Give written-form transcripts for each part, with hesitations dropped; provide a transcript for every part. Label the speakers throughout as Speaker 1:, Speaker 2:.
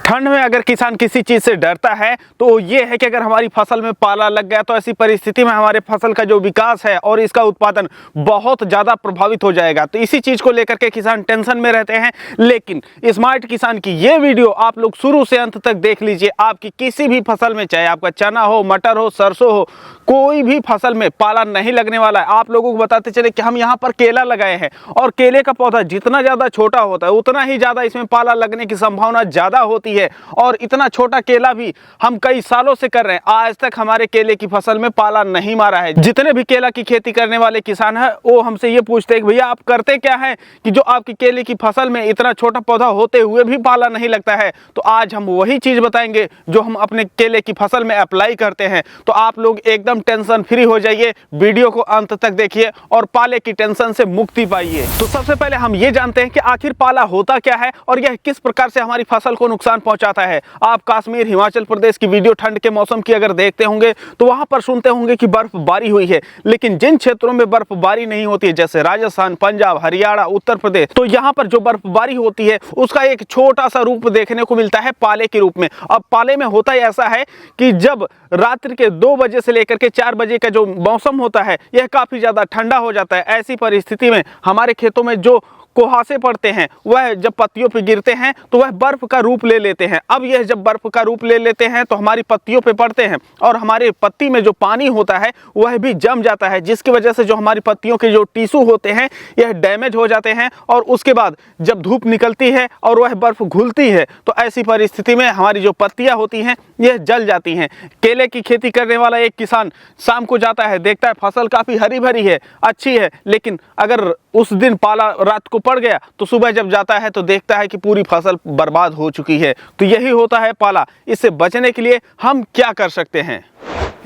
Speaker 1: ठंड में अगर किसान किसी चीज से डरता है तो ये है कि अगर हमारी फसल में पाला लग गया तो ऐसी परिस्थिति में हमारे फसल का जो विकास है और इसका उत्पादन बहुत ज्यादा प्रभावित हो जाएगा। तो इसी चीज को लेकर के किसान टेंशन में रहते हैं। लेकिन स्मार्ट किसान की ये वीडियो आप लोग शुरू से अंत तक देख लीजिए। आपकी किसी भी फसल में, चाहे आपका चना हो, मटर हो, सरसों हो, कोई भी फसल में पाला नहीं लगने वाला है। आप लोगों को बताते चले कि हम यहाँ पर केला लगाए हैं और केले का पौधा जितना ज्यादा छोटा होता है उतना ही ज्यादा इसमें पाला लगने की संभावना ज्यादा होती है। और इतना छोटा केला भी हम कई सालों से कर रहे हैं, आज तक हमारे केले की फसल में पाला नहीं मारा है। जितने भी केला की खेती करने वाले किसान हैं वो हमसे ये पूछते हैं कि भैया आप करते क्या है कि जो आपकी केले की फसल में इतना छोटा पौधा होते हुए भी पाला नहीं लगता है। तो आज हम वही चीज बताएंगे जो हम अपने केले की फसल में अप्लाई करते हैं। तो आप लोग एकदम टेंशन फ्री हो जाइए, वीडियो को अंत तक देखिए और पाले की टेंशन से मुक्ति पाइए। तो सबसे पहले हम ये जानते हैं कि आखिर पाला होता क्या है और यह किस प्रकार से हमारी फसल को नुकसान पहुंचाता है। आप कश्मीर, हिमाचल प्रदेश की वीडियो ठंड के मौसम की अगर देखते होंगे तो वहां पर सुनते होंगे कि बर्फबारी हुई है। लेकिन जिन क्षेत्रों में बर्फबारी नहीं होती है, जैसे राजस्थान, पंजाब, हरियाणा, उत्तर प्रदेश, तो यहाँ पर जो बर्फबारी होती है उसका एक छोटा सा रूप देखने को मिलता है पाले के रूप में। अब पाले में होता ही ऐसा है कि जब रात्रि के 2 बजे से लेकर के 4 बजे का जो मौसम होता है यह काफी ज्यादा ठंडा हो जाता है। ऐसी परिस्थिति में हमारे खेतों में जो कुहासे पड़ते हैं वह जब पत्तियों पे गिरते हैं तो वह बर्फ का रूप ले लेते हैं। अब यह जब बर्फ का रूप ले लेते हैं तो हमारी पत्तियों पे पड़ते हैं और हमारे पत्ती में जो पानी होता है वह भी जम जाता है, जिसकी वजह से जो हमारी पत्तियों के जो टिश्यू होते हैं यह डैमेज हो जाते हैं। और उसके बाद जब धूप निकलती है और वह बर्फ घुलती है तो ऐसी परिस्थिति में हमारी जो पत्तियां होती हैं यह जल जाती हैं। केले की खेती करने वाला एक किसान शाम को जाता है, देखता है फसल काफी हरी भरी है, अच्छी है, लेकिन अगर उस दिन पाला रात को पड़ गया तो सुबह जब जाता है तो देखता है कि पूरी फसल बर्बाद हो चुकी है। तो यही होता है पाला। इससे बचने के लिए हम क्या कर सकते हैं?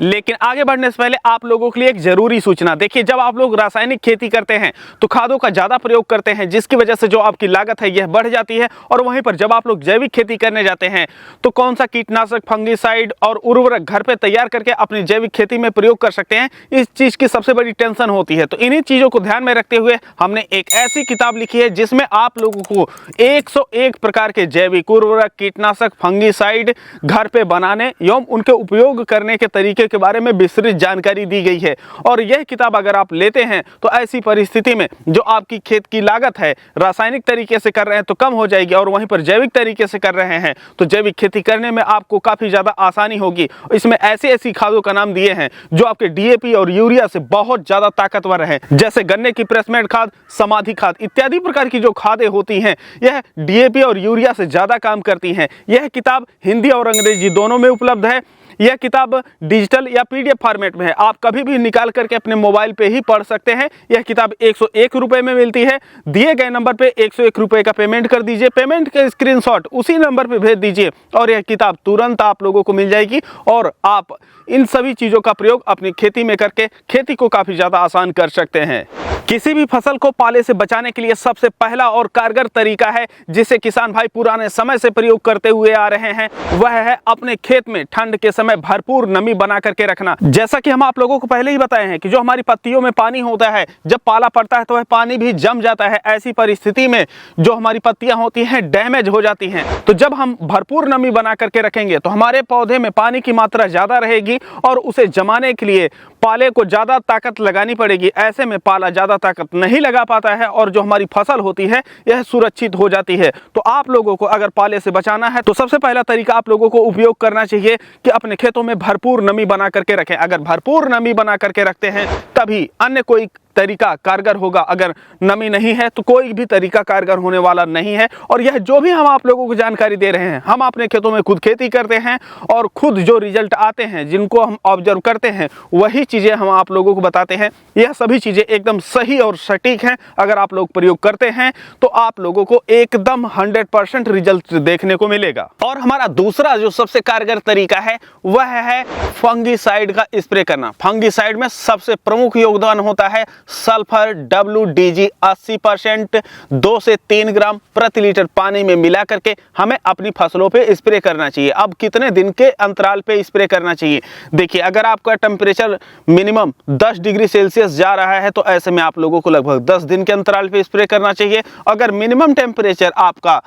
Speaker 1: लेकिन आगे बढ़ने से पहले आप लोगों के लिए एक जरूरी सूचना। देखिए, जब आप लोग रासायनिक खेती करते हैं तो खादों का ज्यादा प्रयोग करते हैं, जिसकी वजह से जो आपकी लागत है यह बढ़ जाती है। और वहीं पर जब आप लोग जैविक खेती करने जाते हैं तो कौन सा कीटनाशक, फंगिसाइड और उर्वरक घर पे तैयार करके अपनी जैविक खेती में प्रयोग कर सकते हैं, इस चीज की सबसे बड़ी टेंशन होती है। तो इन्हीं चीजों को ध्यान में रखते हुए हमने एक ऐसी किताब लिखी है जिसमें आप लोगों को 101 प्रकार के जैविक उर्वरक, कीटनाशक, फंगिसाइड घर पे बनाने एवं उनके उपयोग करने के तरीके के बारे में विस्तृत जानकारी दी गई है। और यह किताब अगर आप लेते हैं तो ऐसी परिस्थिति में जो आपकी खेत की लागत है रासायनिक तरीके से कर रहे हैं तो कम हो जाएगी, और वहीं पर जैविक तरीके से कर रहे हैं तो जैविक खेती करने में आपको काफी ज्यादा आसानी होगी। इसमें ऐसी ऐसी खादों का नाम दिए हैं जो आपके डीएपी और यूरिया से बहुत ज्यादा ताकतवर है, जैसे गन्ने की प्रेसमेंट खाद, समाधि खाद इत्यादि प्रकार की जो खादें होती हैं यह डीएपी और यूरिया से ज्यादा काम करती हैं। यह किताब हिंदी और अंग्रेजी दोनों में उपलब्ध है। यह किताब डिजिटल या पीडीएफ फॉर्मेट में है, आप कभी भी निकाल करके अपने मोबाइल पे ही पढ़ सकते हैं। यह किताब 101 रुपए में मिलती है। दिए गए नंबर पे 101 रुपए का पेमेंट कर दीजिए, पेमेंट का स्क्रीनशॉट उसी नंबर पे भेज दीजिए और यह किताब तुरंत आप लोगों को मिल जाएगी और आप इन सभी चीजों का प्रयोग अपनी खेती में करके खेती को काफी ज्यादा आसान कर सकते हैं। किसी भी फसल को पाले से बचाने के लिए सबसे पहला और कारगर तरीका है जिसे किसान भाई पुराने समय से प्रयोग करते हुए आ रहे हैं, वह है अपने खेत में ठंड के समय भरपूर नमी बना करके रखना। जैसा कि हम आप लोगों को पहले ही बताए हैं कि जो हमारी पत्तियों में पानी होता है जब पाला पड़ता है तो वह पानी भी जम जाता है। ऐसी परिस्थिति में जो हमारी पत्तियां होती हैं डैमेज हो जाती हैं। तो जब हम भरपूर नमी बना करके रखेंगे तो हमारे पौधे में पानी की मात्रा ज्यादा रहेगी और उसे जमाने के लिए पाले को ज्यादा ताकत लगानी पड़ेगी। ऐसे में पाला ज्यादा ताकत नहीं लगा पाता है और जो हमारी फसल होती है यह सुरक्षित हो जाती है। तो आप लोगों को अगर पाले से बचाना है तो सबसे पहला तरीका आप लोगों को उपयोग करना चाहिए कि अपने खेतों में भरपूर नमी बना करके रखें। अगर भरपूर नमी बना करके रखते हैं तभी अन्य कोई तरीका कारगर होगा। अगर नमी नहीं है तो कोई भी तरीका कारगर होने वाला नहीं है। और यह जो भी हम आप लोगों को जानकारी दे रहे हैं, हम अपने खेतों में खुद खेती करते हैं और खुद जो रिजल्ट आते हैं, जिनको हम ऑब्जर्व करते हैं, वही चीजें हम आप लोगों को बताते हैं। यह सभी चीजें एकदम सही और सटीक हैं। अगर आप लोग प्रयोग करते हैं तो आप लोगों को एकदम 100% रिजल्ट देखने को मिलेगा। और हमारा दूसरा जो सबसे कारगर तरीका है वह है फंगिसाइड का स्प्रे करना। फंगिसाइड में सबसे प्रमुख योगदान होता है सल्फर WDG 80% 2 से 3 ग्राम प्रति लीटर पानी में मिला करके हमें अपनी फसलों पे स्प्रे करना चाहिए। अब कितने दिन के अंतराल पे स्प्रे करना चाहिए? देखिए, अगर आपका टेम्परेचर मिनिमम 10 डिग्री सेल्सियस जा रहा है तो ऐसे में आप लोगों को लगभग 10 दिन के अंतराल पे स्प्रे करना चाहिए। अगर मिनिमम टेम्परेचर आपका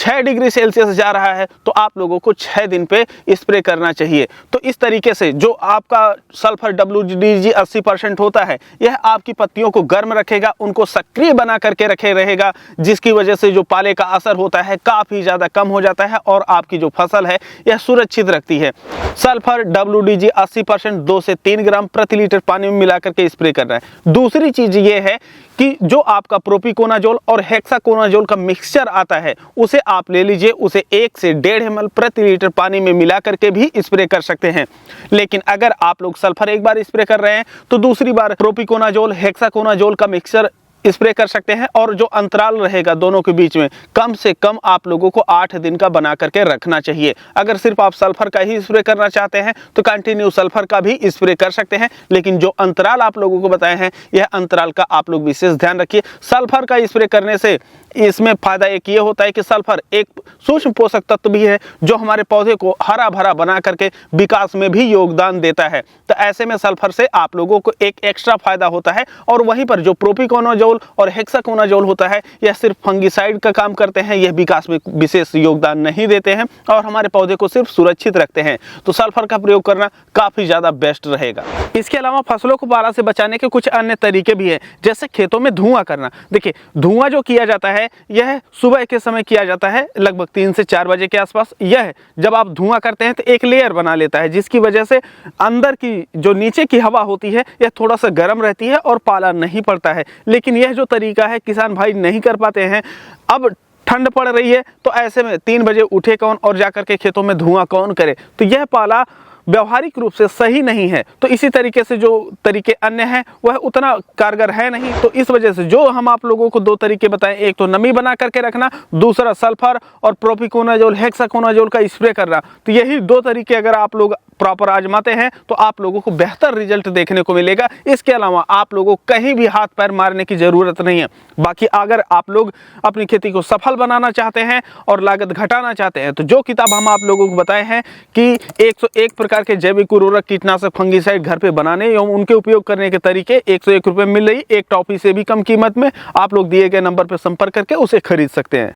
Speaker 1: 6 डिग्री सेल्सियस जा रहा है तो आप लोगों को 6 दिन पे स्प्रे करना चाहिए। तो इस तरीके से जो आपका सल्फर WDG 80% होता है, यह आपकी पत्तियों को गर्म रखेगा, उनको सक्रिय बना करके रखे रहेगा, जिसकी वजह से जो पाले का असर होता है काफ़ी ज़्यादा कम हो जाता है और आपकी जो फसल है यह सुरक्षित रखती है। सल्फर WDG 80% 2 से 3 ग्राम प्रति लीटर पानी में मिला करके स्प्रे करना है। दूसरी चीज़ ये है कि जो आपका प्रोपिकोनाजोल और हेक्साकोनाजोल का मिक्सचर आता है उसे आप ले लीजिए, उसे 1 से 1.5 ml प्रति लीटर पानी में मिला करके भी स्प्रे कर सकते हैं। लेकिन अगर आप लोग सल्फर एक बार स्प्रे कर रहे हैं तो दूसरी बार प्रोपिकोनाजोल हेक्साकोनाजोल का मिक्सचर स्प्रे कर सकते हैं, और जो अंतराल रहेगा दोनों के बीच में कम से कम आप लोगों को 8 दिन का बना करके रखना चाहिए। अगर सिर्फ आप सल्फर का ही स्प्रे करना चाहते हैं तो कंटिन्यू सल्फर का भी स्प्रे कर सकते हैं, लेकिन जो अंतराल आप लोगों को बताए हैं यह अंतराल का आप लोग विशेष ध्यान रखिए। सल्फर का स्प्रे करने से इसमें फायदा एक ये होता है कि सल्फर एक सूक्ष्म पोषक तत्व भी है जो हमारे पौधे को हरा भरा बना करके विकास में भी योगदान देता है। तो ऐसे में सल्फर से आप लोगों को एक एक्स्ट्रा फायदा होता है। और वहीं पर जो प्रोपिकोनाजोल और हेक्साकोनाजोल होता है यह सिर्फ फंगिसाइड का काम करते हैं, यह विकास में विशेष योगदान नहीं देते हैं और हमारे पौधे को सिर्फ सुरक्षित रखते हैं। तो सल्फर का प्रयोग करना काफी ज्यादा बेस्ट रहेगा। इसके अलावा फसलों को पाला से बचाने के कुछ अन्य तरीके भी हैं, जैसे खेतों में धुआं करना। देखिए, धुआं जो किया जाता है यह सुबह के समय किया जाता है, लगभग 3 से 4 बजे के आसपास। यह जब आप धुआं करते हैं तो एक लेयर बना लेता है, जिसकी वजह से अंदर की जो नीचे की हवा होती है यह थोड़ा सा गर्म रहती है और पाला नहीं पड़ता है। लेकिन यह जो तरीका है किसान भाई नहीं कर पाते हैं। अब ठंड पड़ रही है तो ऐसे में 3 बजे उठे कौन और जाकर के खेतों में धुआं कौन करे, तो यह पाला व्यवहारिक रूप से सही नहीं है। तो इसी तरीके से जो तरीके अन्य हैं वह उतना कारगर है नहीं। तो इस वजह से जो हम आप लोगों को 2 तरीके बताएं, एक तो नमी बना करके रखना, दूसरा सल्फर और प्रोपिकोनाजोल हेक्साकोनाजोल का स्प्रे करना। तो यही 2 तरीके अगर आप लोग प्रॉपर आजमाते हैं तो आप लोगों को बेहतर रिजल्ट देखने को मिलेगा। इसके अलावा आप लोगों को कहीं भी हाथ पैर मारने की जरूरत नहीं है। बाकी अगर आप लोग अपनी खेती को सफल बनाना चाहते हैं और लागत घटाना चाहते हैं तो जो किताब हम आप लोगों को बताए हैं कि 101 प्रकार के जैविक उर्वरक कीटनाशक फंगिसाइड घर पे बनाने एवं उनके उपयोग करने के तरीके 101 रुपये मिल रही, एक टॉपी से भी कम कीमत में, आप लोग दिए गए नंबर पर संपर्क करके उसे खरीद सकते हैं।